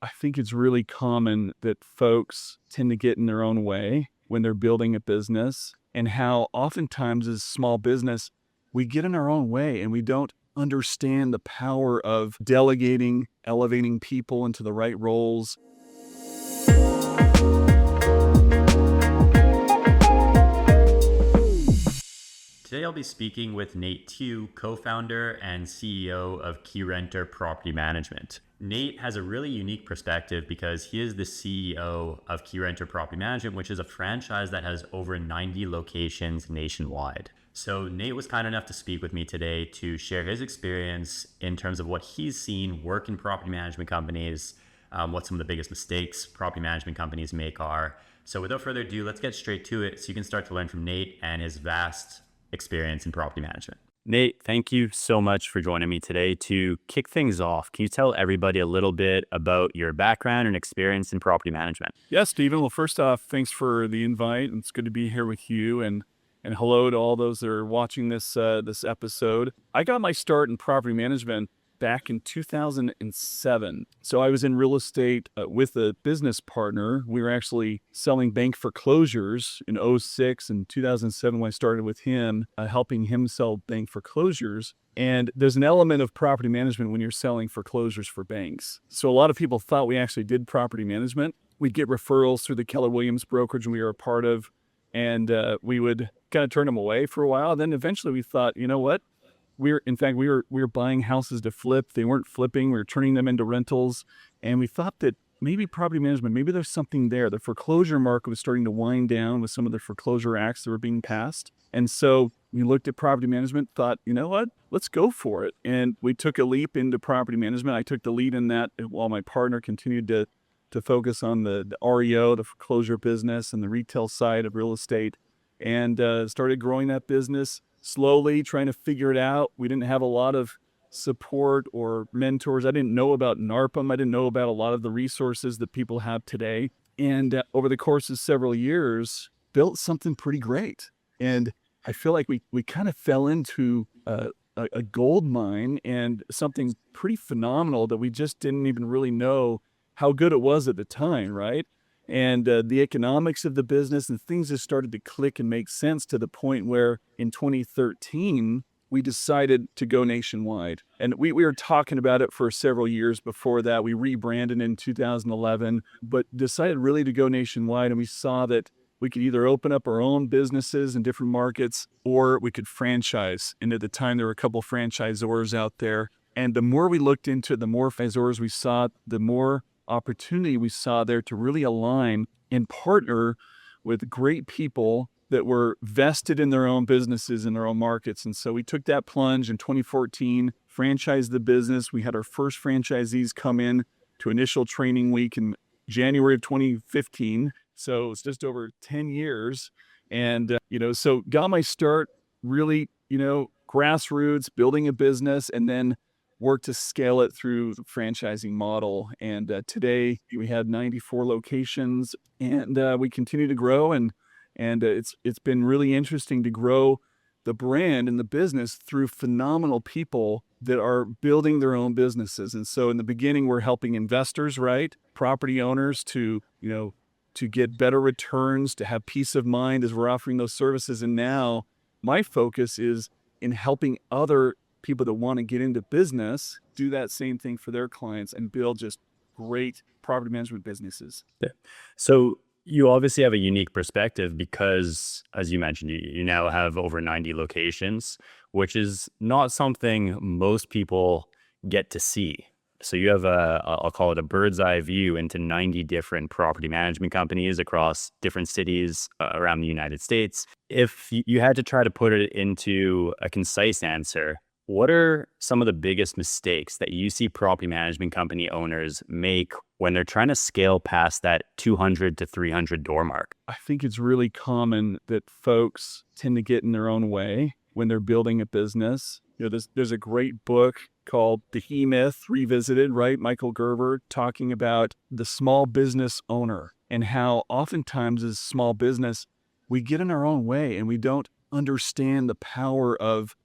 I think it's really common that folks tend to get in their own way when they're building a business, and how oftentimes as small business, we get in our own way and we don't understand the power of delegating, elevating people into the right roles. Today I'll be speaking with Nate Tew, co-founder and CEO of KeyRenter Property Management. Nate has a really unique perspective because he is the CEO of KeyRenter Property Management, which is a franchise that has over 90 locations nationwide. So Nate was kind enough to speak with me today to share his experience in terms of what he's seen work in property management companies, what some of the biggest mistakes property management companies make are. So without further ado, let's get straight to it so you can start to learn from Nate and his vast experience in property management. Nate, thank you so much for joining me today. To kick things off, can you tell everybody a little bit about your background and experience in property management? Yes, Stephen. Well, first off, thanks for the invite. It's good to be here with you, and hello to all those that are watching this episode. I got my start in property management back in 2007. So I was in real estate with a business partner. We were actually selling bank foreclosures in 2006 and 2007 when I started with him, helping him sell bank foreclosures. And there's an element of property management when you're selling foreclosures for banks. So a lot of people thought we actually did property management. We'd get referrals through the Keller Williams brokerage we were a part of, and we would kind of turn them away for a while. Then eventually we thought, you know what? We were buying houses to flip. They weren't flipping. We were turning them into rentals. And we thought that maybe property management, maybe there's something there. The foreclosure market was starting to wind down with some of the foreclosure acts that were being passed. And so we looked at property management, thought, you know what, let's go for it. And we took a leap into property management. I took the lead in that while my partner continued to focus on the REO, the foreclosure business, and the retail side of real estate, and started growing that business slowly, trying to figure it out. We didn't have a lot of support or mentors. I didn't know about NARPM. I didn't know about a lot of the resources that people have today. And over the course of several years, built something pretty great. And I feel like we kind of fell into a gold mine and something pretty phenomenal that we just didn't even really know how good it was at the time, right? And the economics of the business and things just started to click and make sense to the point where in 2013, we decided to go nationwide. And we were talking about it for several years before that. We rebranded in 2011, but decided really to go nationwide. And we saw that we could either open up our own businesses in different markets or we could franchise. And at the time, there were a couple franchisors out there. And the more we looked into it, the more franchisors we saw, the more opportunity we saw there to really align and partner with great people that were vested in their own businesses in their own markets. And so we took that plunge in 2014, franchised the business. We had our first franchisees come in to initial training week in January of 2015. So it's just over 10 years. And, so got my start really, grassroots, building a business, and then work to scale it through the franchising model. And today we have 94 locations, and we continue to grow. And it's been really interesting to grow the brand and the business through phenomenal people that are building their own businesses. And so in the beginning, we're helping investors, right? Property owners to get better returns, to have peace of mind as we're offering those services. And now my focus is in helping other people that want to get into business do that same thing for their clients and build just great property management businesses. Yeah. So you obviously have a unique perspective because, as you mentioned, you now have over 90 locations, which is not something most people get to see. So you have I'll call it a bird's eye view into 90 different property management companies across different cities around the United States. If you had to try to put it into a concise answer, what are some of the biggest mistakes that you see property management company owners make when they're trying to scale past that 200 to 300 door mark? I think it's really common that folks tend to get in their own way when they're building a business. There's a great book called The E-Myth Revisited, right? Michael Gerber talking about the small business owner and how oftentimes as small business, we get in our own way and we don't understand the power of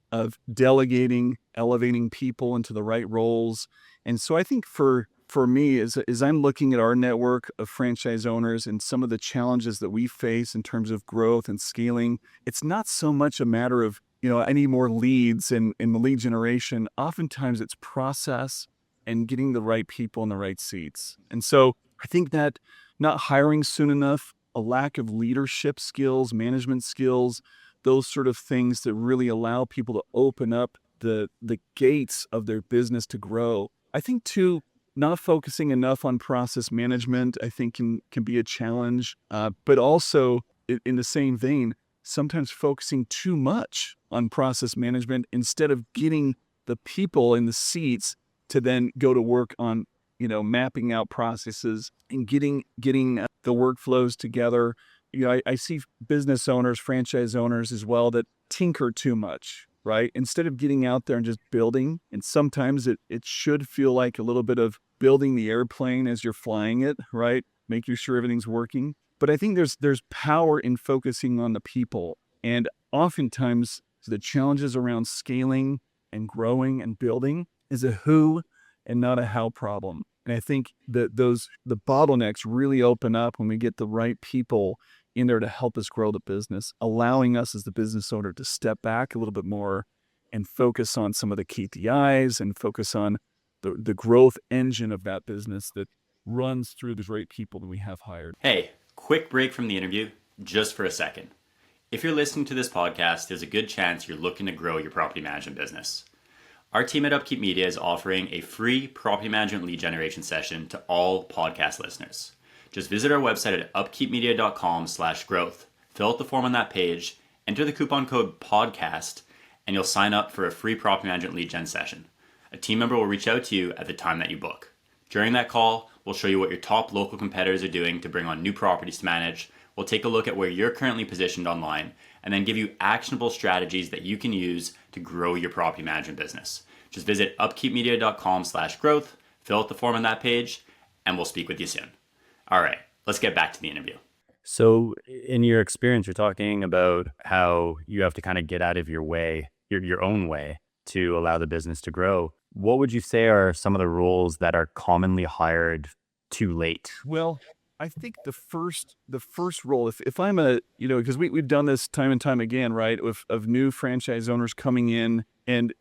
delegating, elevating people into the right roles. And so I think for for me is I'm looking at our network of franchise owners and some of the challenges that we face in terms of growth and scaling. It's not so much a matter of, I need more leads in the lead generation. Oftentimes it's process and getting the right people in the right seats. And so I think that not hiring soon enough, a lack of leadership skills, management skills, those sort of things that really allow people to open up the gates of their business to grow. I think too, not focusing enough on process management, I think can be a challenge. But also in the same vein, sometimes focusing too much on process management instead of getting the people in the seats to then go to work on, mapping out processes and getting the workflows together. I see business owners, franchise owners as well that tinker too much, right? Instead of getting out there and just building, and sometimes it should feel like a little bit of building the airplane as you're flying it, right? Making sure everything's working. But I think there's power in focusing on the people. And oftentimes the challenges around scaling and growing and building is a who and not a how problem. And I think that the bottlenecks really open up when we get the right people in there to help us grow the business, allowing us as the business owner to step back a little bit more and focus on some of the KPIs and focus on the growth engine of that business that runs through the great people that we have hired. Hey, quick break from the interview, just for a second. If you're listening to this podcast, there's a good chance you're looking to grow your property management business. Our team at Upkeep Media is offering a free property management lead generation session to all podcast listeners. Just visit our website at upkeepmedia.com/growth. Fill out the form on that page, enter the coupon code podcast, and you'll sign up for a free property management lead gen session. A team member will reach out to you at the time that you book. During that call, we'll show you what your top local competitors are doing to bring on new properties to manage. We'll take a look at where you're currently positioned online and then give you actionable strategies that you can use to grow your property management business. Just visit upkeepmedia.com/growth, fill out the form on that page, and we'll speak with you soon. All right, let's get back to the interview. So in your experience, you're talking about how you have to kind of get out of your way, your own way, to allow the business to grow. What would you say are some of the roles that are commonly hired too late? Well, I think the first role, if I'm because we've done this time and time again, right, of new franchise owners coming in, and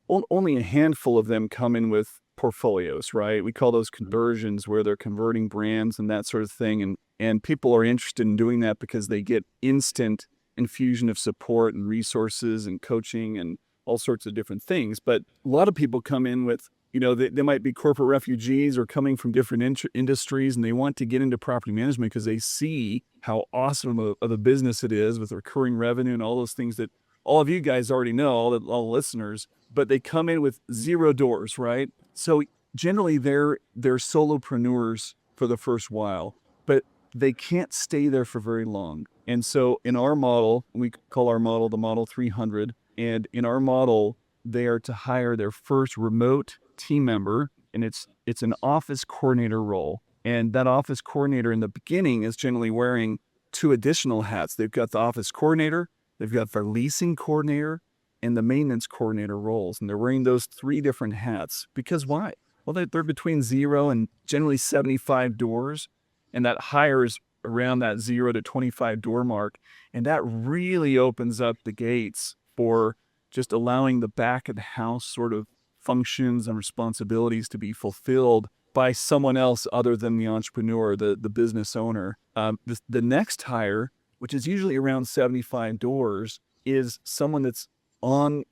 only a handful of them come in with portfolios, right? We call those conversions, where they're converting brands and that sort of thing. And people are interested in doing that because they get instant infusion of support and resources and coaching and all sorts of different things. But a lot of people come in with, they might be corporate refugees or coming from different industries, and they want to get into property management because they see how awesome of a business it is with recurring revenue and all those things that all of you guys already know, all the listeners, but they come in with zero doors, right? So generally they're solopreneurs for the first while, but they can't stay there for very long. And so in our model, we call our model the Model 300, and in our model, they are to hire their first remote team member, and it's an office coordinator role. And that office coordinator in the beginning is generally wearing two additional hats. They've got the office coordinator, they've got the leasing coordinator, and the maintenance coordinator roles. And they're wearing those three different hats. Because why? Well, they're between 0 and generally 75 doors. And that hires around that 0 to 25 door mark. And that really opens up the gates for just allowing the back of the house sort of functions and responsibilities to be fulfilled by someone else other than the entrepreneur, the business owner. The next hire, which is usually around 75 doors, is someone that's on,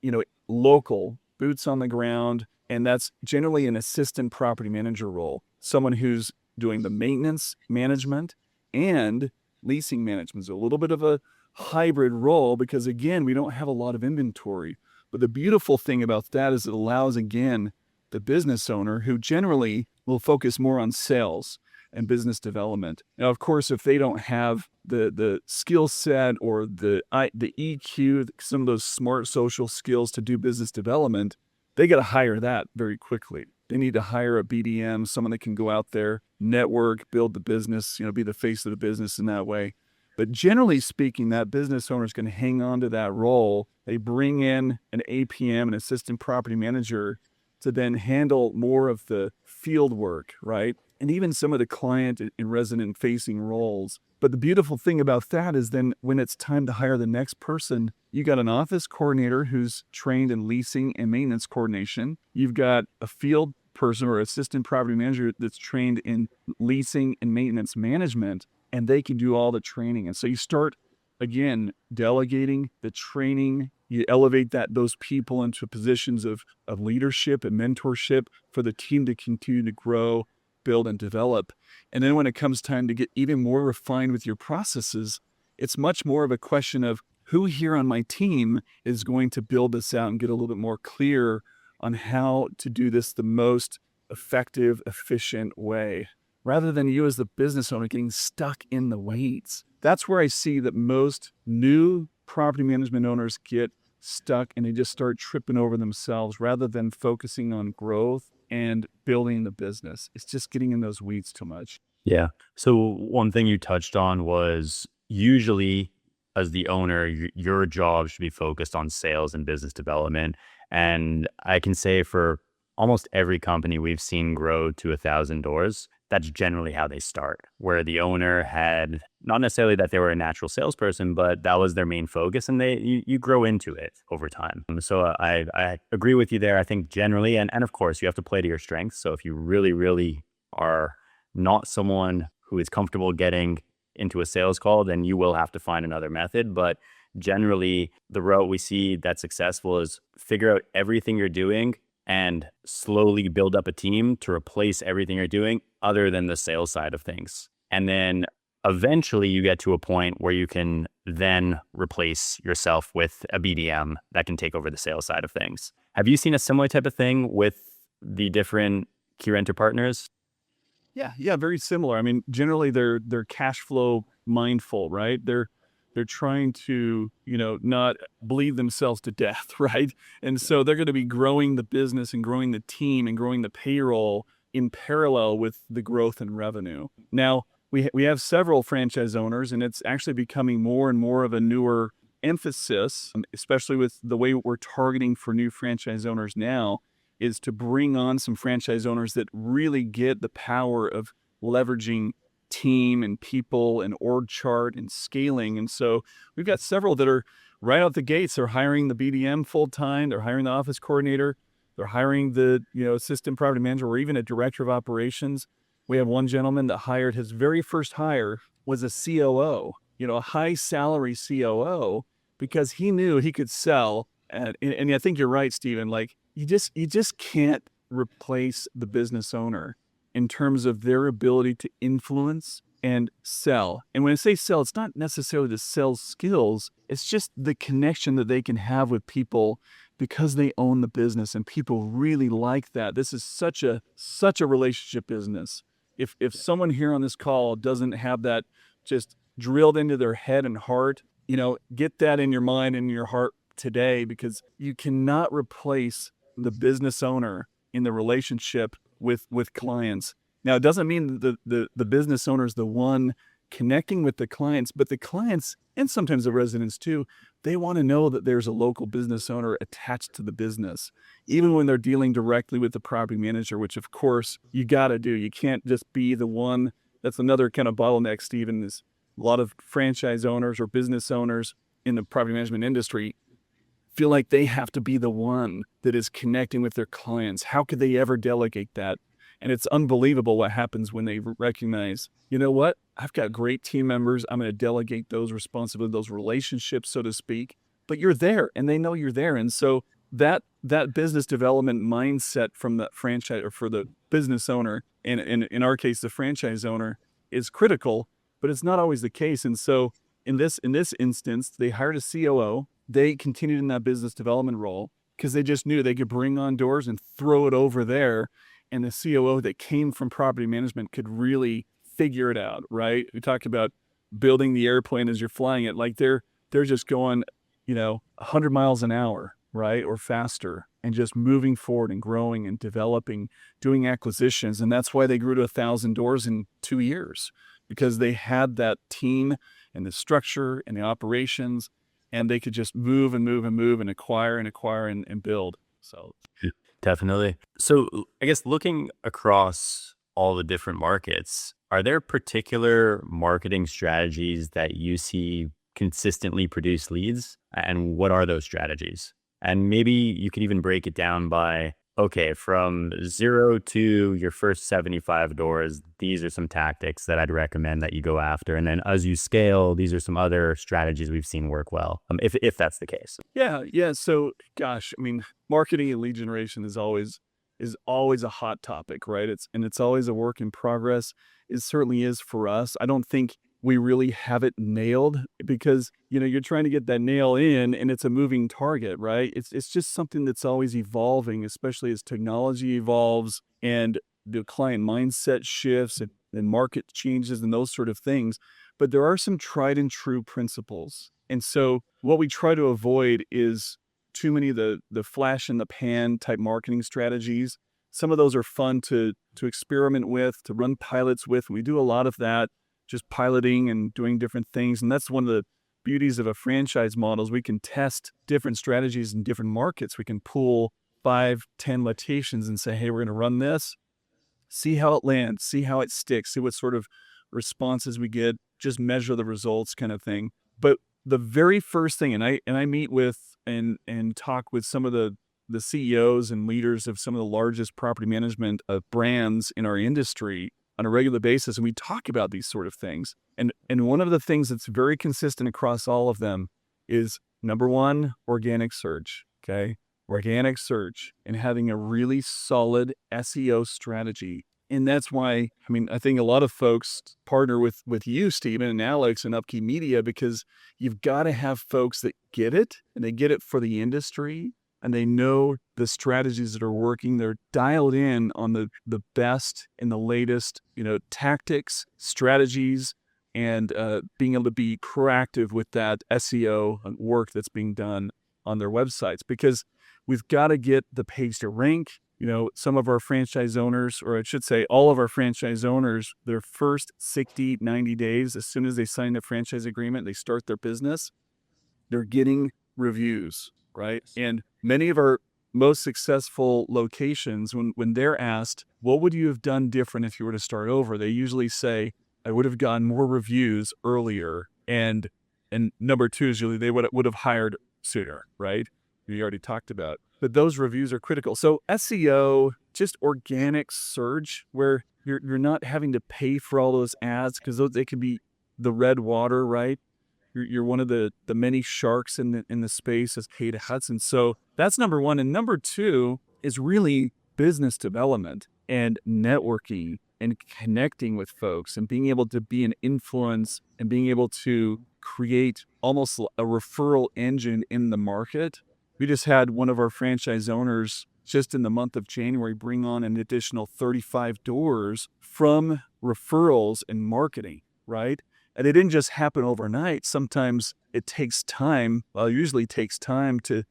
local, boots on the ground, and that's generally an assistant property manager role, someone who's doing the maintenance management and leasing management. Is a little bit of a hybrid role because, again, we don't have a lot of inventory. But the beautiful thing about that is it allows, again, the business owner, who generally will focus more on sales and business development. Now, of course, if they don't have the skill set or the EQ, some of those smart social skills to do business development, they got to hire that very quickly. They need to hire a BDM, someone that can go out there, network, build the business, be the face of the business in that way. But generally speaking, that business owner is going to hang on to that role. They bring in an APM, an assistant property manager, to then handle more of the field work, right? And even some of the client and resident facing roles. But the beautiful thing about that is then when it's time to hire the next person, you got an office coordinator who's trained in leasing and maintenance coordination. You've got a field person or assistant property manager that's trained in leasing and maintenance management, and they can do all the training. And so you start again delegating the training. You elevate those people into positions of leadership and mentorship for the team to continue to grow, build, and develop. And then when it comes time to get even more refined with your processes, it's much more of a question of who here on my team is going to build this out and get a little bit more clear on how to do this the most effective, efficient way, rather than you as the business owner getting stuck in the weeds. That's where I see that most new property management owners get stuck and they just start tripping over themselves rather than focusing on growth and building the business. It's just getting in those weeds too much. Yeah. So one thing you touched on was usually as the owner, your job should be focused on sales and business development. And I can say for almost every company we've seen grow to 1,000 doors, that's generally how they start, where the owner had not necessarily that they were a natural salesperson, but that was their main focus, and you grow into it over time. So I agree with you there. I think generally, and of course, you have to play to your strengths. So if you really, really are not someone who is comfortable getting into a sales call, then you will have to find another method. But generally, the route we see that's successful is figure out everything you're doing and slowly build up a team to replace everything you're doing other than the sales side of things. And then eventually you get to a point where you can then replace yourself with a BDM that can take over the sales side of things. Have you seen a similar type of thing with the different key renter partners? Yeah, very similar. I mean, generally they're cash flow mindful, right? They're trying to, not bleed themselves to death, right? And so they're going to be growing the business and growing the team and growing the payroll in parallel with the growth in revenue. Now, we have several franchise owners, and it's actually becoming more and more of a newer emphasis, especially with the way we're targeting for new franchise owners now, is to bring on some franchise owners that really get the power of leveraging team and people and org chart and scaling. And so we've got several that are right out the gates. They're hiring the BDM full time. They're hiring the office coordinator. They're hiring the assistant property manager or even a director of operations. We have one gentleman that hired, his very first hire was a COO, a high salary COO, because he knew he could sell. And I think you're right, Stephen. Like you just can't replace the business owner in terms of their ability to influence and sell. And when I say sell, it's not necessarily the sales skills. It's just the connection that they can have with people because they own the business, and people really like that. This is such a relationship business. If someone here on this call doesn't have that just drilled into their head and heart, get that in your mind and your heart today, because you cannot replace the business owner in the relationship with clients. Now, it doesn't mean the business owner is the one connecting with the clients, but the clients, and sometimes the residents too, they want to know that there's a local business owner attached to the business, even when they're dealing directly with the property manager, which of course you got to do. You can't just be the one. That's another kind of bottleneck, Stephen, is a lot of franchise owners or business owners in the property management industry feel like they have to be the one that is connecting with their clients. How could they ever delegate that? And it's unbelievable what happens when they recognize, you know what? I've got great team members. I'm going to delegate those responsibilities, those relationships, so to speak. But you're there, and they know you're there. And so that business development mindset from the franchise or for the business owner, and in our case, the franchise owner, is critical, but it's not always the case. And so in this instance, they hired a COO. They continued in that business development role because they just knew they could bring on doors and throw it over there. And the COO that came from property management could really figure it out, right? We talked about building the airplane as you're flying it. Like they're just going, 100 miles an hour, right? Or faster, and just moving forward and growing and developing, doing acquisitions. And that's why they grew to 1,000 doors in 2 years, because they had that team and the structure and the operations, and they could just move and move and move and acquire and build. So Definitely. So, I guess looking across all the different markets, are there particular marketing strategies that you see consistently produce leads? And what are those strategies? And maybe you could even break it down by, okay, from 0 to your first 75 doors, these are some tactics that I'd recommend that you go after. And then as you scale, these are some other strategies we've seen work well, if that's the case. Yeah, yeah. So, gosh, I mean, marketing and lead generation is always a hot topic, right? It's always a work in progress. It certainly is for us. I don't think we really have it nailed because you're trying to get that nail in, and it's a moving target, right? It's just something that's always evolving, especially as technology evolves and the client mindset shifts and market changes and those sort of things. But there are some tried and true principles. And so what we try to avoid is too many of the flash in the pan type marketing strategies. Some of those are fun to experiment with, to run pilots with. We do a lot of that, just piloting and doing different things. And that's one of the beauties of a franchise model is we can test different strategies in different markets. We can pull 5, 10 locations and say, hey, we're going to run this, see how it lands, see how it sticks, see what sort of responses we get, just measure the results kind of thing. But the very first thing, and I meet with and talk with some of the CEOs and leaders of some of the largest property management brands in our industry on a regular basis, and we talk about these sort of things. And one of the things that's very consistent across all of them is number one, organic search. Okay, organic search and having a really solid SEO strategy. And that's why, I mean, I think a lot of folks partner with you, Stephen, and Alex and Upkeep Media, because you've got to have folks that get it and they get it for the industry and they know the strategies that are working. They're dialed in on the best and the latest, tactics, strategies, and being able to be proactive with that SEO work that's being done on their websites, because we've got to get the page to rank. Some of our franchise owners, or I should say all of our franchise owners, their first 60, 90 days, as soon as they sign the franchise agreement, they start their business, they're getting reviews, right? And many of our most successful locations, when they're asked, what would you have done different if you were to start over? They usually say, I would have gotten more reviews earlier. And number two is usually they would have hired sooner, right? We already talked about. But those reviews are critical. So SEO, just organic search, where you're not having to pay for all those ads because they can be the red water, right? You're one of the many sharks in the space, as Kate Hudson. So that's number one. And number two is really business development and networking and connecting with folks and being able to be an influence and being able to create almost a referral engine in the market. We just had one of our franchise owners just in the month of January bring on an additional 35 doors from referrals and marketing, right? And it didn't just happen overnight. Sometimes it takes time. Well, it usually takes time to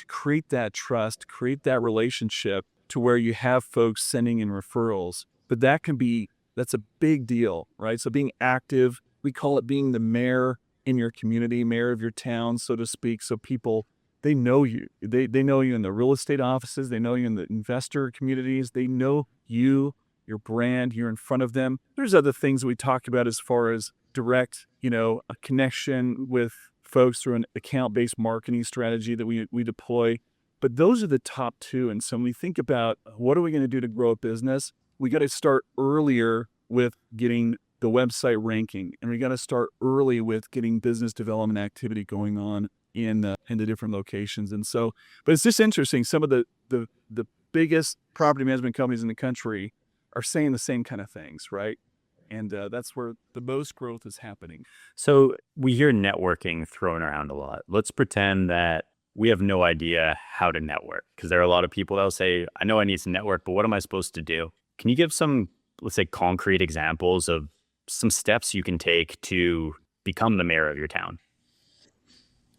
create that trust, create that relationship to where you have folks sending in referrals. But that's a big deal, right? So being active, we call it being the mayor in your community, mayor of your town, so to speak. So people, they know you. They know you in the real estate offices. They know you in the investor communities. They know you, your brand. You're in front of them. There's other things we talk about as far as direct, a connection with folks through an account-based marketing strategy that we deploy. But those are the top two. And so when we think about what are we going to do to grow a business, we got to start earlier with getting the website ranking, and we got to start early with getting business development activity going on in the different locations. And so, but it's just interesting. Some of the biggest property management companies in the country are saying the same kind of things, right? And that's where the most growth is happening. So we hear networking thrown around a lot. Let's pretend that we have no idea how to network, because there are a lot of people that will say, I know I need to network, but what am I supposed to do? Can you give some, let's say, concrete examples of some steps you can take to become the mayor of your town?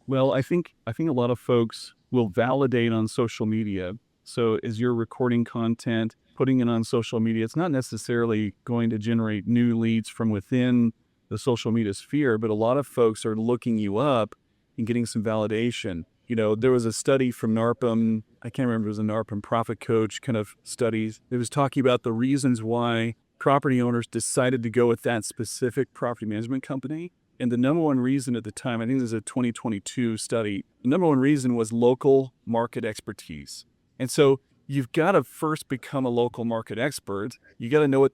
Well, I think a lot of folks will validate on social media. So as you're recording content, putting it on social media, it's not necessarily going to generate new leads from within the social media sphere, but a lot of folks are looking you up and getting some validation. There was a study from NARPM. I can't remember. It was a NARPM Profit Coach kind of studies. It was talking about the reasons why property owners decided to go with that specific property management company. And the number one reason at the time, I think this is a 2022 study, the number one reason was local market expertise. And so you've got to first become a local market expert. You got to know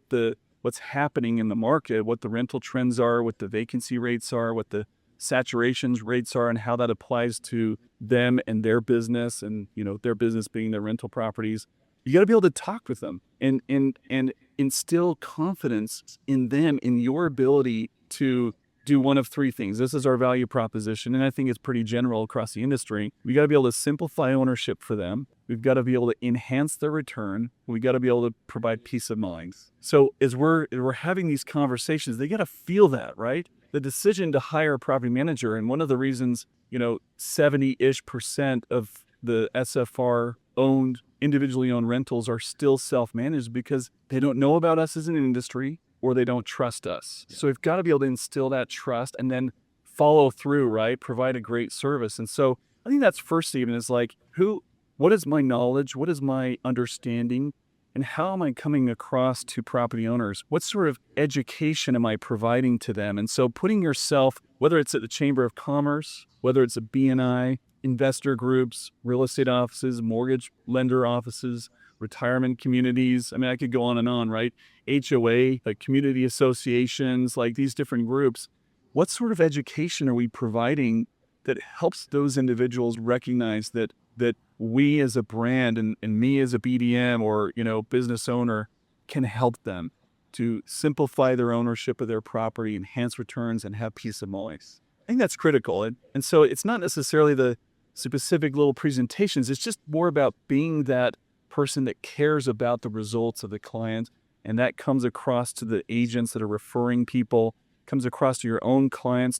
what's happening in the market, what the rental trends are, what the vacancy rates are, what the saturations rates are, and how that applies to them and their business, and their business being their rental properties. You got to be able to talk with them and instill confidence in them, in your ability to do one of three things. This is our value proposition, and I think it's pretty general across the industry. We got to be able to simplify ownership for them. We've got to be able to enhance their return. We got to be able to provide peace of mind. So as we're having these conversations, they got to feel that, right? The decision to hire a property manager, and one of the reasons, 70-ish% of the SFR individually owned rentals are still self-managed because they don't know about us as an industry, or they don't trust us. So we've got to be able to instill that trust and then follow through, right? Provide a great service. And so I think that's first, Stephen, is like, what is my knowledge? What is my understanding? And how am I coming across to property owners? What sort of education am I providing to them? And so putting yourself, whether it's at the Chamber of Commerce, whether it's a BNI, investor groups, real estate offices, mortgage lender offices, retirement communities. I mean, I could go on, right? HOA, like community associations, like these different groups. What sort of education are we providing that helps those individuals recognize that we as a brand and me as a BDM or, business owner can help them to simplify their ownership of their property, enhance returns, and have peace of mind? I think that's critical. And so it's not necessarily the specific little presentations. It's just more about being that person that cares about the results of the client, and that comes across to the agents that are referring people, comes across to your own clients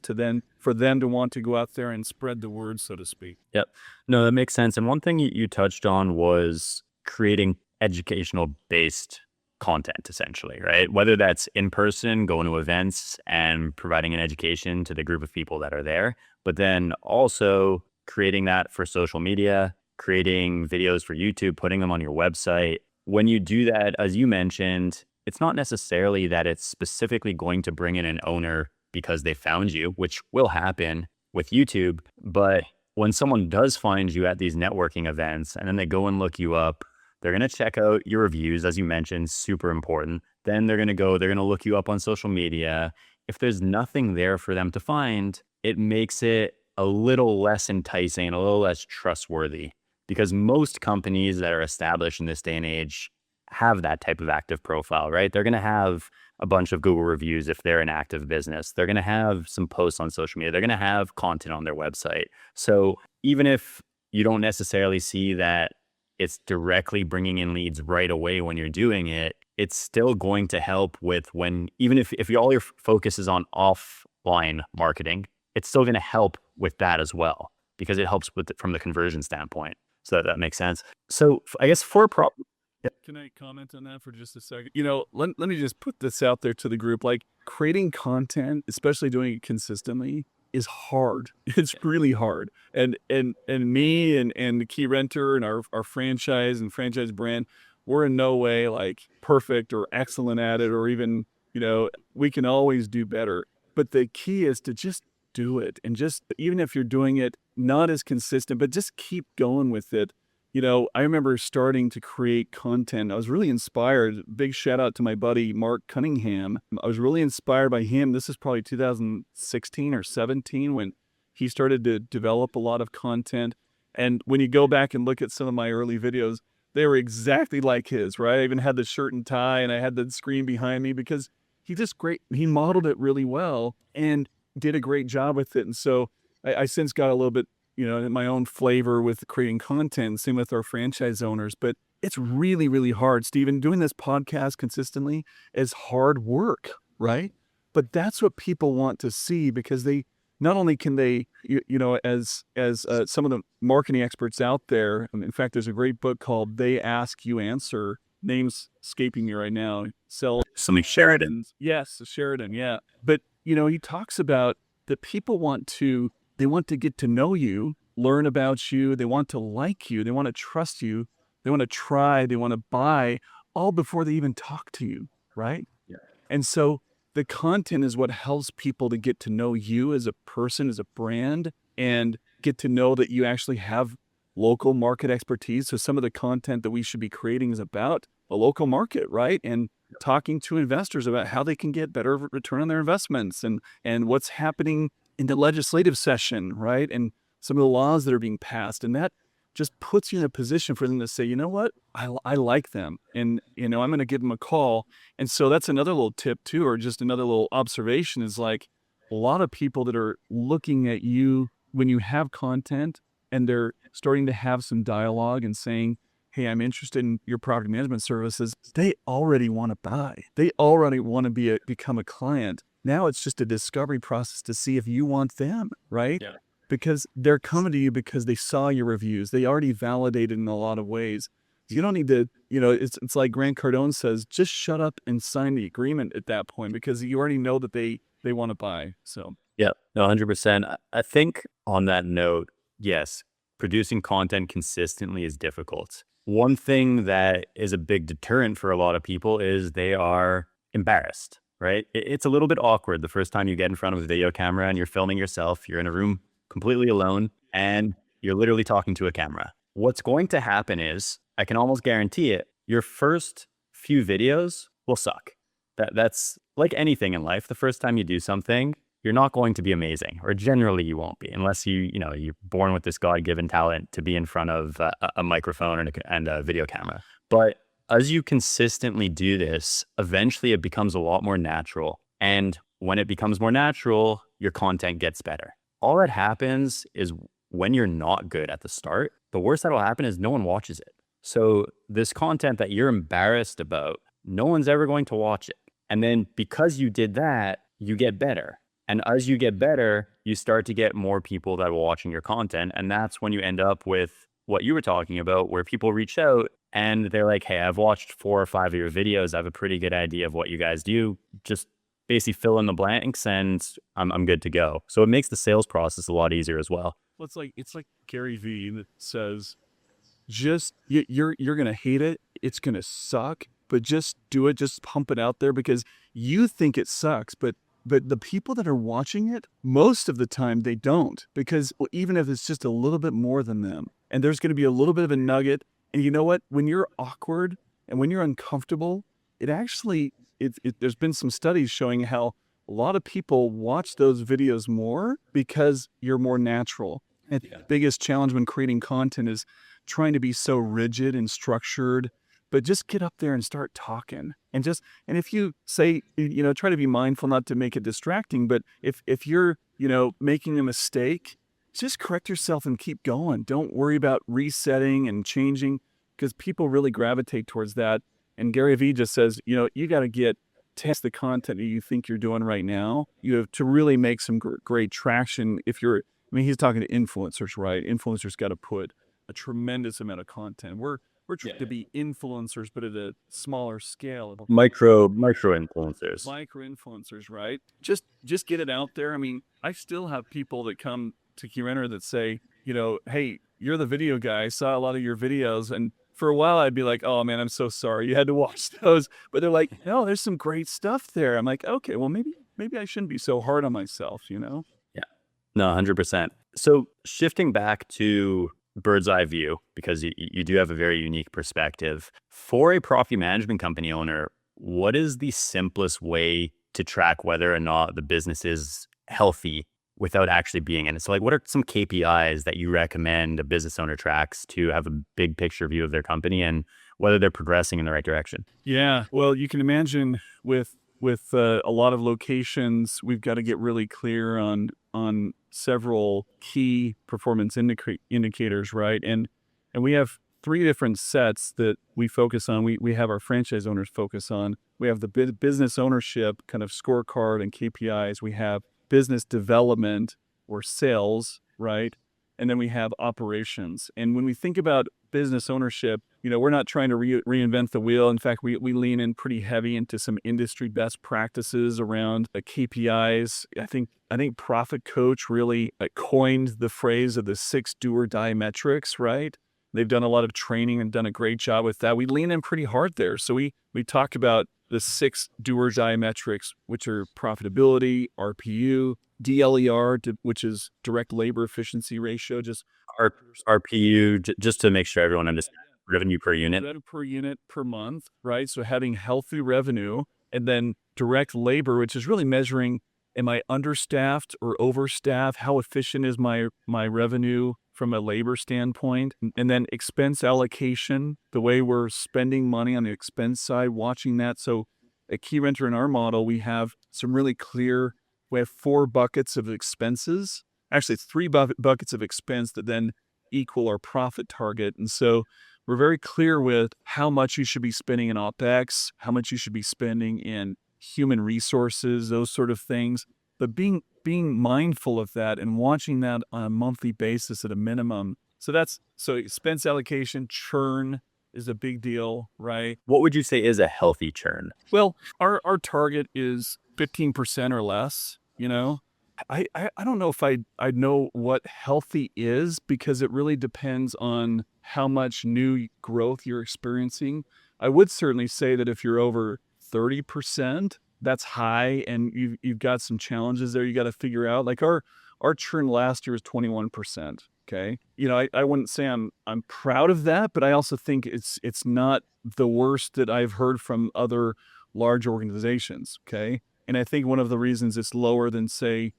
for them to want to go out there and spread the word, so to speak. Yep. No, that makes sense. And one thing you touched on was creating educational based content, essentially, right? Whether that's in person, going to events and providing an education to the group of people that are there, but then also creating that for social media, creating videos for YouTube, putting them on your website. When you do that, as you mentioned, it's not necessarily that it's specifically going to bring in an owner because they found you, which will happen with YouTube. But when someone does find you at these networking events and then they go and look you up, they're going to check out your reviews, as you mentioned, super important. Then they're going to look you up on social media. If there's nothing there for them to find, it makes it a little less enticing and a little less trustworthy, because most companies that are established in this day and age have that type of active profile, right? They're going to have a bunch of Google reviews if they're an active business. They're going to have some posts on social media. They're going to have content on their website. So even if you don't necessarily see that it's directly bringing in leads right away when you're doing it, it's still going to help with even if all your focus is on offline marketing, it's still going to help with that as well, because it helps from the conversion standpoint. So that makes sense. So I guess Can I comment on that for just a second? Let me just put this out there to the group. Like, creating content, especially doing it consistently, is hard. It's really hard. And me and the Key Renter and our franchise and franchise brand, we're in no way like perfect or excellent at it, or even, we can always do better. But the key is to just do it. And just, even if you're doing it not as consistent, but just keep going with it. I remember starting to create content. I was really inspired. Big shout out to my buddy, Mark Cunningham. I was really inspired by him. This is probably 2016 or 17 when he started to develop a lot of content. And when you go back and look at some of my early videos, they were exactly like his, right? I even had the shirt and tie and I had the screen behind me because he modeled it really well and did a great job with it. And so I since got a little bit, my own flavor with creating content, same with our franchise owners. But it's really, really hard, Stephen. Doing this podcast consistently is hard work, right? But that's what people want to see, because they not only can they, as some of the marketing experts out there. In fact, there's a great book called "They Ask, You Answer." Name's escaping me right now. something Sheridan. Yes, Sheridan. Yeah, but he talks about that people want to get to know you, learn about you. They want to like you. They want to trust you. They want to try. They want to buy all before they even talk to you, right? Yeah. And so the content is what helps people to get to know you as a person, as a brand, and get to know that you actually have local market expertise. So some of the content that we should be creating is about a local market, right? And talking to investors about how they can get better return on their investments and what's happening in the legislative session, right? And some of the laws that are being passed. And that just puts you in a position for them to say, you know what, I like them. And, I'm going to give them a call. And so that's another little tip too, or just another little observation is like a lot of people that are looking at you when you have content and they're starting to have some dialogue and saying, hey, I'm interested in your property management services. They already want to buy. They already want to become a client. Now it's just a discovery process to see if you want them, right? Yeah. Because they're coming to you because they saw your reviews. They already validated in a lot of ways. You don't need to, it's like Grant Cardone says, just shut up and sign the agreement at that point because you already know that they want to buy. So Yeah, no, 100%. I think on that note, yes, producing content consistently is difficult. One thing that is a big deterrent for a lot of people is they are embarrassed, right? It's a little bit awkward the first time you get in front of a video camera and you're filming yourself. You're in a room completely alone and you're literally talking to a camera. What's going to happen is, I can almost guarantee it, your first few videos will suck. That's like anything in life. The first time you do something, you're not going to be amazing, or generally you won't be, unless you're born with this God-given talent to be in front of a microphone and a video camera. But as you consistently do this, eventually it becomes a lot more natural. And when it becomes more natural, your content gets better. All that happens is when you're not good at the start, the worst that'll happen is no one watches it. So this content that you're embarrassed about, no one's ever going to watch it. And then because you did that, you get better. And as you get better, you start to get more people that are watching your content. And that's when you end up with what you were talking about, where people reach out and they're like, hey, I've watched 4 or 5 of your videos. I have a pretty good idea of what you guys do. Just basically fill in the blanks and I'm good to go. So it makes the sales process a lot easier as well. Well, it's like Gary Vee that says, just you're gonna hate it. It's gonna suck, but just do it. Just pump it out there because you think it sucks, but the people that are watching it, most of the time they don't, because even if it's just a little bit more than them, and there's going to be a little bit of a nugget. And you know what? When you're awkward and when you're uncomfortable, it actually there's been some studies showing how a lot of people watch those videos more because you're more natural. And the biggest challenge when creating content is trying to be so rigid and structured, but just get up there and start talking. And if you say, try to be mindful not to make it distracting, but if you're, making a mistake, just correct yourself and keep going. Don't worry about resetting and changing because people really gravitate towards that. And Gary Vee just says, you got to test the content that you think you're doing right now. You have to really make some great traction. He's talking to influencers, right? Influencers got to put a tremendous amount of content. We're trying to be influencers, but at a smaller scale. Micro influencers. Micro influencers, right? Just get it out there. I mean, I still have people that come to KeyRenter that say, hey, you're the video guy. I saw a lot of your videos. And for a while I'd be like, oh man, I'm so sorry you had to watch those. But they're like, no, there's some great stuff there. I'm like, okay, well maybe I shouldn't be so hard on myself, Yeah. No, 100%. So shifting back to bird's eye view, because you do have a very unique perspective. For a property management company owner, what is the simplest way to track whether or not the business is healthy without actually being in it? So like, what are some KPIs that you recommend a business owner tracks to have a big picture view of their company and whether they're progressing in the right direction? Yeah, well, you can imagine with a lot of locations, we've got to get really clear on several key performance indicators, right? And we have 3 different sets that we focus on. We have our franchise owners focus on. We have the business ownership kind of scorecard and KPIs. We have business development or sales, right? And then we have operations. And when we think about business ownership, we're not trying to reinvent the wheel. In fact, we lean in pretty heavy into some industry best practices around KPIs. I think Profit Coach really coined the phrase of the 6 do or die metrics, right? They've done a lot of training and done a great job with that. We lean in pretty hard there. So we talk about the 6 do or die metrics, which are profitability, RPU, DLER, which is direct labor efficiency ratio, just R- RPU, just to make sure everyone understands, revenue per unit. revenue per unit per month, right? So having healthy revenue, and then direct labor, which is really measuring, am I understaffed or overstaffed? How efficient is my revenue from a labor standpoint? And then expense allocation, the way we're spending money on the expense side, watching that. So at Key Renter in our model, we have some really clear, we have 4 buckets of expenses, actually 3 buckets of expense that then equal our profit target. And so we're very clear with how much you should be spending in OpEx, how much you should be spending in human resources, those sort of things. But being mindful of that and watching that on a monthly basis at a minimum. So expense allocation, churn is a big deal, right? What would you say is a healthy churn? Well, our target is 15% or less, I don't know if I know what healthy is, because it really depends on how much new growth you're experiencing. I would certainly say that if you're over 30%, that's high, and you've got some challenges there you got to figure out. Like our churn last year was 21%. Okay. I wouldn't say I'm proud of that, but I also think it's not the worst that I've heard from other large organizations. Okay. And I think one of the reasons it's lower than, say,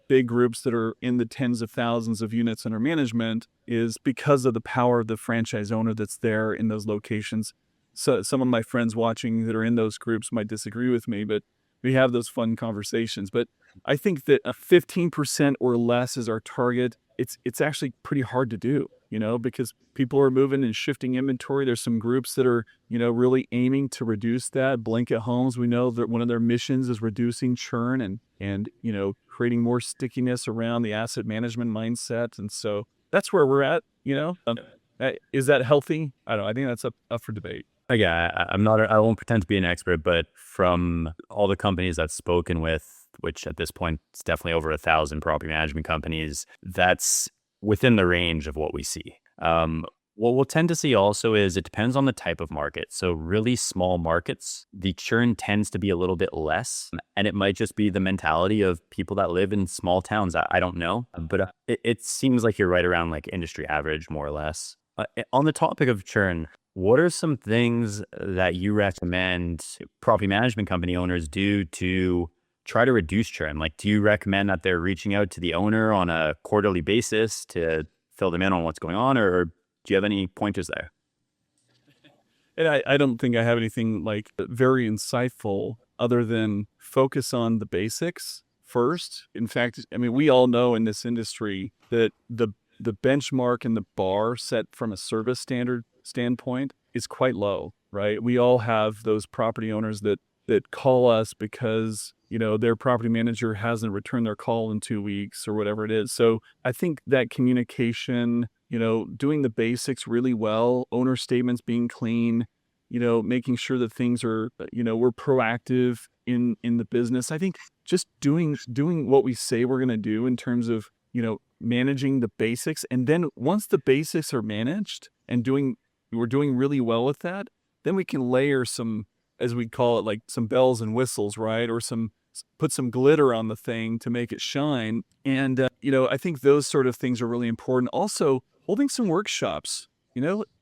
big groups that are in the tens of thousands of units under management is because of the power of the franchise owner that's there in those locations. So some of my friends watching that are in those groups might disagree with me, but we have those fun conversations. But I think that a 15% or less is our target. It's actually pretty hard to do, because people are moving and shifting inventory. There's some groups that are, really aiming to reduce that. Blanket Homes, we know that one of their missions is reducing churn and creating more stickiness around the asset management mindset. And so that's where we're at, Is that healthy? I don't know. I think that's up for debate. Again, I won't pretend to be an expert, but from all the companies I've spoken with, which at this point it's definitely over 1,000 property management companies, that's within the range of what we see. What we'll tend to see also is it depends on the type of market. So really small markets, the churn tends to be a little bit less, and it might just be the mentality of people that live in small towns. I don't know, but it seems like you're right around like industry average, more or less. On the topic of churn, what are some things that you recommend property management company owners do to try to reduce churn? Like, do you recommend that they're reaching out to the owner on a quarterly basis to fill them in on what's going on, or do you have any pointers there? And I don't think I have anything like very insightful other than focus on the basics first. In fact, I mean, we all know in this industry that the benchmark and the bar set from a service standard standpoint is quite low, right? We all have those property owners that call us because, their property manager hasn't returned their call in 2 weeks or whatever it is. So I think that communication, doing the basics really well, owner statements being clean, making sure that things are, we're proactive in the business. I think just doing what we say we're going to do in terms of, managing the basics. And then once the basics are managed and we're doing really well with that, then we can layer some, as we call it, like some bells and whistles, right? Or put some glitter on the thing to make it shine. And, I think those sort of things are really important. Also, holding some workshops,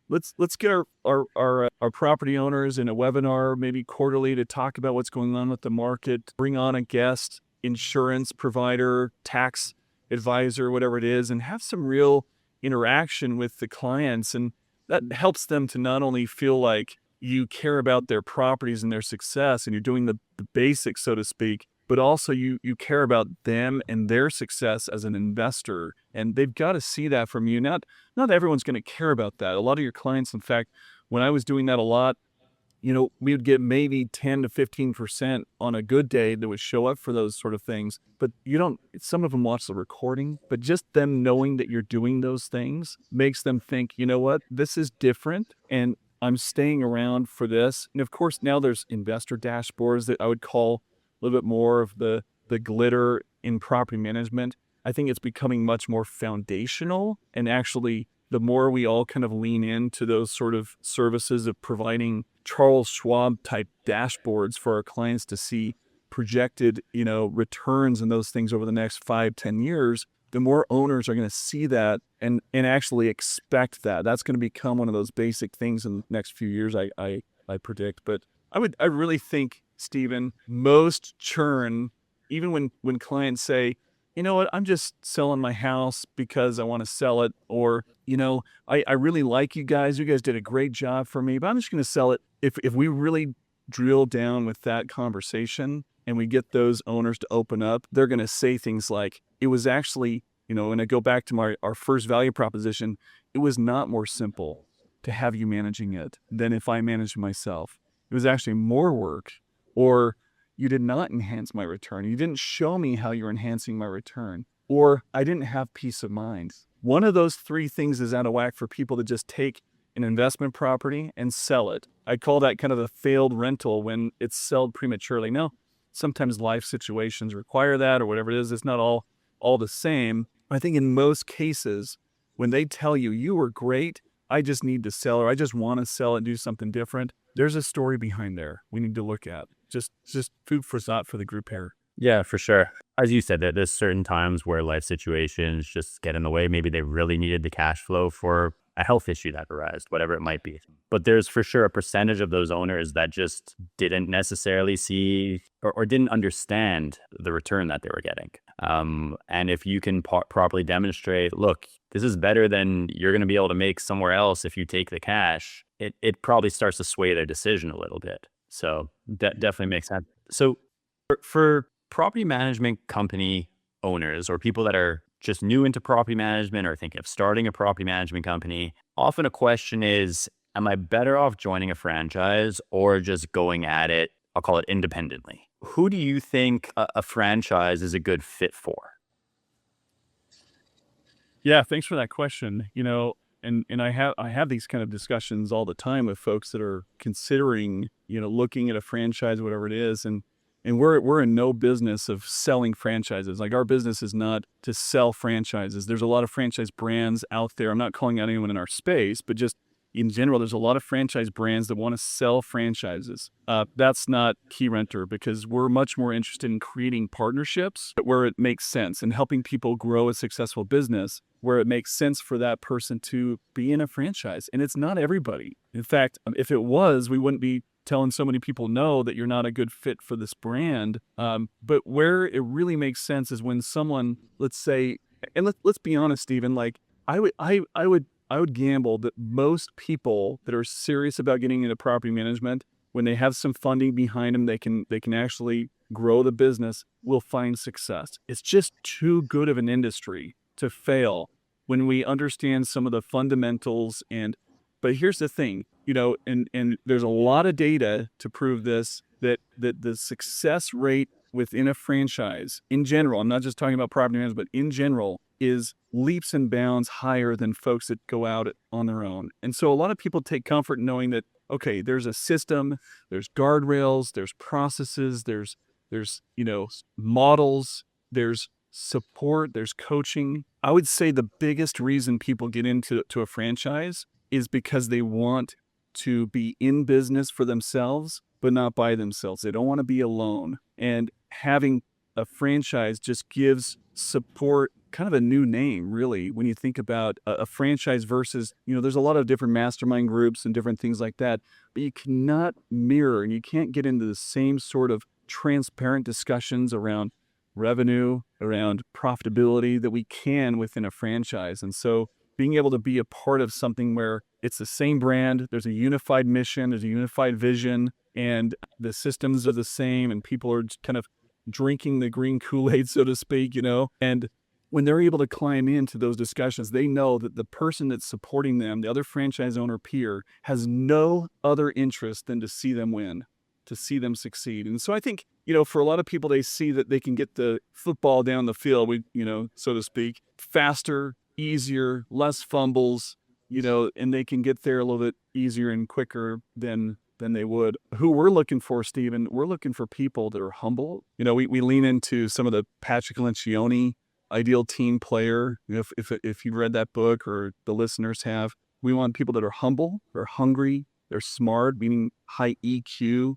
let's get our property owners in a webinar, maybe quarterly, to talk about what's going on with the market, bring on a guest, insurance provider, tax advisor, whatever it is, and have some real interaction with the clients. And that helps them to not only feel like you care about their properties and their success and you're doing the basics, so to speak, but also you care about them and their success as an investor. And they've got to see that from you. Not everyone's going to care about that. A lot of your clients, in fact, when I was doing that a lot, we would get maybe 10 to 15% on a good day that would show up for those sort of things. But some of them watch the recording, but just them knowing that you're doing those things makes them think, you know what, this is different. And I'm staying around for this. And of course, now there's investor dashboards that I would call a little bit more of the glitter in property management. I think it's becoming much more foundational, and actually the more we all kind of lean into those sort of services of providing Charles Schwab type dashboards for our clients to see projected, returns and those things over the next 5-10 years, the more owners are going to see that and actually expect that. That's going to become one of those basic things in the next few years, I predict. But I really think, Stephen, most churn, even when clients say, you know what, I'm just selling my house because I want to sell it, or, I really like you guys. You guys did a great job for me, but I'm just going to sell it. If we really drill down with that conversation and we get those owners to open up, they're going to say things like, it was actually, and I go back to our first value proposition, it was not more simple to have you managing it than if I managed myself. It was actually more work, or you did not enhance my return. You didn't show me how you're enhancing my return, or I didn't have peace of mind. One of those three things is out of whack for people to just take an investment property and sell it. I call that kind of a failed rental when it's sold prematurely. Now, sometimes life situations require that or whatever it is. It's not all the same. I think in most cases, when they tell you, you were great, I just need to sell, or I just want to sell and do something different, there's a story behind there we need to look at. Just food for thought for the group here. Yeah, for sure. As you said, that there's certain times where life situations just get in the way. Maybe they really needed the cash flow for a health issue that arose, whatever it might be. But there's for sure a percentage of those owners that just didn't necessarily see or didn't understand the return that they were getting. And if you can properly demonstrate, look, this is better than you're going to be able to make somewhere else if you take the cash, it probably starts to sway their decision a little bit. So that definitely makes sense. So for property management company owners or people that are just new into property management or thinking of starting a property management company, often a question is, am I better off joining a franchise or just going at it, I'll call it independently? Who do you think a franchise is a good fit for? Yeah, thanks for that question. And I have these kind of discussions all the time with folks that are considering, looking at a franchise, whatever it is, and we're in no business of selling franchises. Like, our business is not to sell franchises. There's a lot of franchise brands out there. I'm not calling out anyone in our space, but just in general, there's a lot of franchise brands that want to sell franchises. That's not Key Renter, because we're much more interested in creating partnerships where it makes sense and helping people grow a successful business where it makes sense for that person to be in a franchise. And it's not everybody. In fact, if it was, we wouldn't be telling so many people no, that you're not a good fit for this brand. But where it really makes sense is when someone, let's say, and let's be honest, Stephen, like I would gamble that most people that are serious about getting into property management, when they have some funding behind them, they can actually grow the business, will find success. It's just too good of an industry to fail when we understand some of the fundamentals. But here's the thing, and there's a lot of data to prove this, that the success rate within a franchise in general, I'm not just talking about property management, but in general, is leaps and bounds higher than folks that go out on their own. And so a lot of people take comfort in knowing that, okay, there's a system, there's guardrails, there's processes, there's models, there's support, there's coaching. I would say the biggest reason people get into a franchise is because they want to be in business for themselves, but not by themselves. They don't want to be alone. And having a franchise just gives support kind of a new name, really, when you think about a franchise versus, there's a lot of different mastermind groups and different things like that, but you cannot mirror and you can't get into the same sort of transparent discussions around revenue, around profitability that we can within a franchise. And so being able to be a part of something where it's the same brand, there's a unified mission, there's a unified vision, and the systems are the same, and people are kind of drinking the green Kool-Aid, so to speak, and when they're able to climb into those discussions, they know that the person that's supporting them, the other franchise owner peer, has no other interest than to see them win, to see them succeed. And so I think, for a lot of people, they see that they can get the football down the field, so to speak, faster, easier, less fumbles, and they can get there a little bit easier and quicker than they would. Who we're looking for, Stephen, we're looking for people that are humble. We lean into some of the Patrick Lencioni ideal team player. If you've read that book or the listeners have, we want people that are humble, they're hungry, they're smart, meaning high EQ,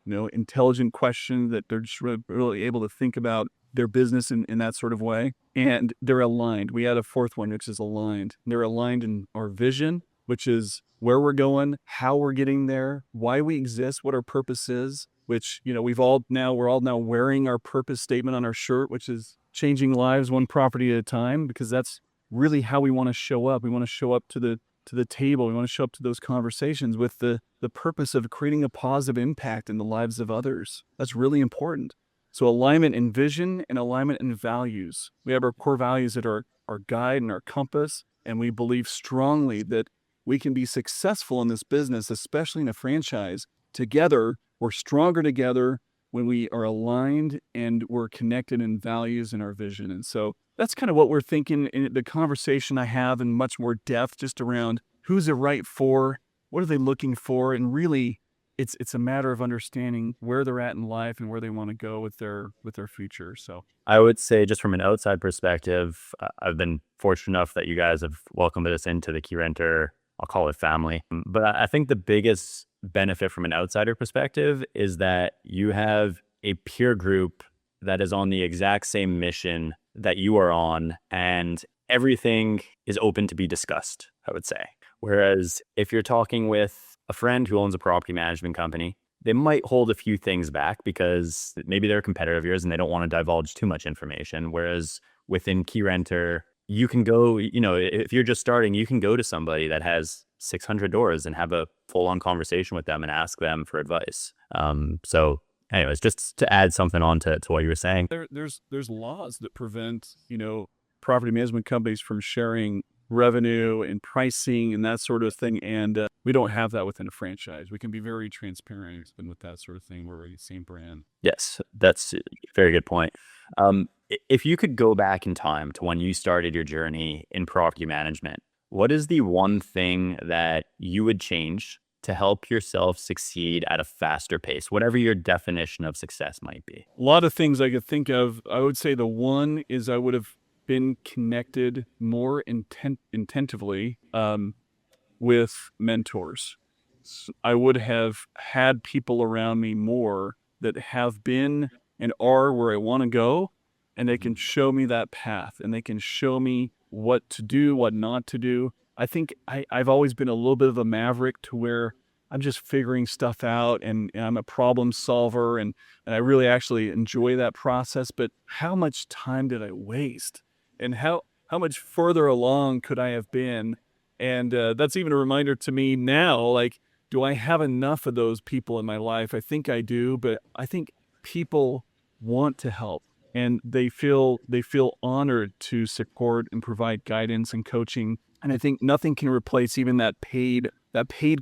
intelligent question, that they're just really able to think about their business in that sort of way. And they're aligned. We had a fourth one, which is aligned. They're aligned in our vision, which is where we're going, how we're getting there, why we exist, what our purpose is, which, we're all now wearing our purpose statement on our shirt, which is changing lives one property at a time, because that's really how we want to show up. We want to show up to the table. We want to show up to those conversations with the purpose of creating a positive impact in the lives of others. That's really important. So alignment in vision and alignment in values. We have our core values that are our guide and our compass, and we believe strongly that we can be successful in this business, especially in a franchise. Together, we're stronger together when we are aligned and we're connected in values and our vision. And so that's kind of what we're thinking in the conversation I have in much more depth, just around who's it right for, what are they looking for, and really it's a matter of understanding where they're at in life and where they want to go with their future. So I would say, just from an outside perspective, I've been fortunate enough that you guys have welcomed us into the Key Renter, I'll call it family. But I think the biggest benefit from an outsider perspective is that you have a peer group that is on the exact same mission that you are on, and everything is open to be discussed, I would say. Whereas if you're talking with a friend who owns a property management company, they might hold a few things back because maybe they're a competitor of yours and they don't want to divulge too much information. Whereas within Key Renter, you can go, if you're just starting, you can go to somebody that has 600 doors and have a full-on conversation with them and ask them for advice. So anyways, just to add something on to what you were saying. There's laws that prevent, property management companies from sharing revenue and pricing and that sort of thing. And we don't have that within a franchise. We can be very transparent with that sort of thing. We're the same brand. Yes, that's a very good point. If you could go back in time to when you started your journey in property management, what is the one thing that you would change to help yourself succeed at a faster pace, whatever your definition of success might be? A lot of things I could think of. I would say the one is I would have been connected more intentively with mentors. I would have had people around me more that have been and are where I want to go, and they can show me that path, and they can show me what to do, what not to do. I think I've always been a little bit of a maverick, to where I'm just figuring stuff out, and I'm a problem solver, and I really actually enjoy that process. But how much time did I waste? And how much further along could I have been? And that's even a reminder to me now, like, do I have enough of those people in my life? I think I do, but I think people want to help, and they feel honored to support and provide guidance and coaching. And I think nothing can replace even that paid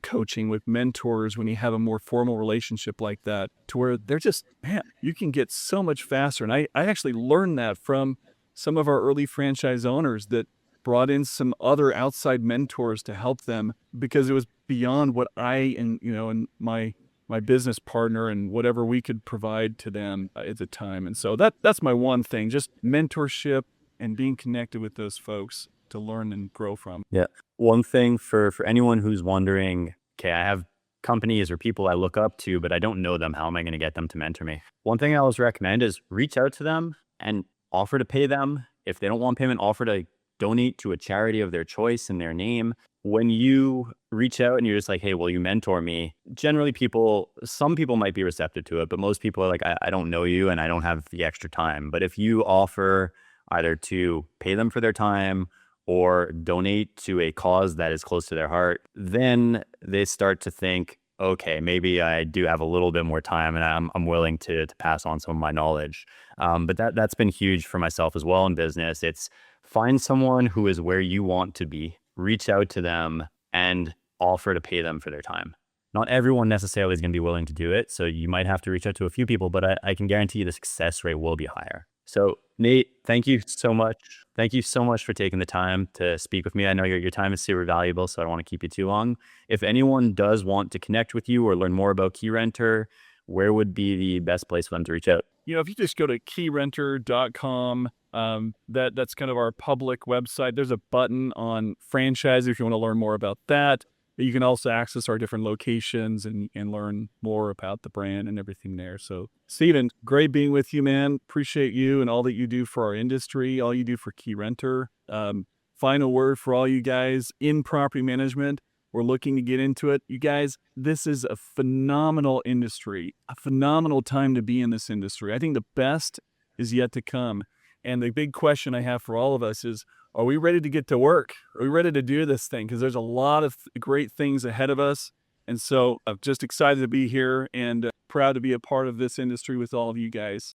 coaching with mentors when you have a more formal relationship like that, to where they're just, man, you can get so much faster. And I actually learned that from some of our early franchise owners that brought in some other outside mentors to help them, because it was beyond what I and my business partner and whatever we could provide to them at the time. And so that's my one thing, just mentorship and being connected with those folks to learn and grow from. Yeah. One thing for anyone who's wondering, okay, I have companies or people I look up to, but I don't know them. How am I going to get them to mentor me? One thing I always recommend is reach out to them and offer to pay them. If they don't want payment, offer to donate to a charity of their choice in their name. When you reach out and you're just like, hey, will you mentor me? Generally some people might be receptive to it, but most people are like, I don't know you and I don't have the extra time. But if you offer either to pay them for their time or donate to a cause that is close to their heart, then they start to think, okay, maybe I do have a little bit more time, and I'm willing to pass on some of my knowledge. But that's been huge for myself as well in business. It's find someone who is where you want to be, reach out to them, and offer to pay them for their time. Not everyone necessarily is going to be willing to do it, so you might have to reach out to a few people, but I can guarantee you the success rate will be higher. So Nate, thank you so much. Thank you so much for taking the time to speak with me. I know your time is super valuable, so I don't want to keep you too long. If anyone does want to connect with you or learn more about KeyRenter, where would be the best place for them to reach out? If you just go to keyrenter.com, that's kind of our public website. There's a button on franchise if you want to learn more about that. You can also access our different locations and learn more about the brand and everything there. So, Steven, great being with you, man. Appreciate you and all that you do for our industry, all you do for KeyRenter. Final word for all you guys in property management. We're looking to get into it. You guys, this is a phenomenal industry, a phenomenal time to be in this industry. I think the best is yet to come. And the big question I have for all of us is, are we ready to get to work? Are we ready to do this thing? Because there's a lot of great things ahead of us. And so I'm just excited to be here and proud to be a part of this industry with all of you guys.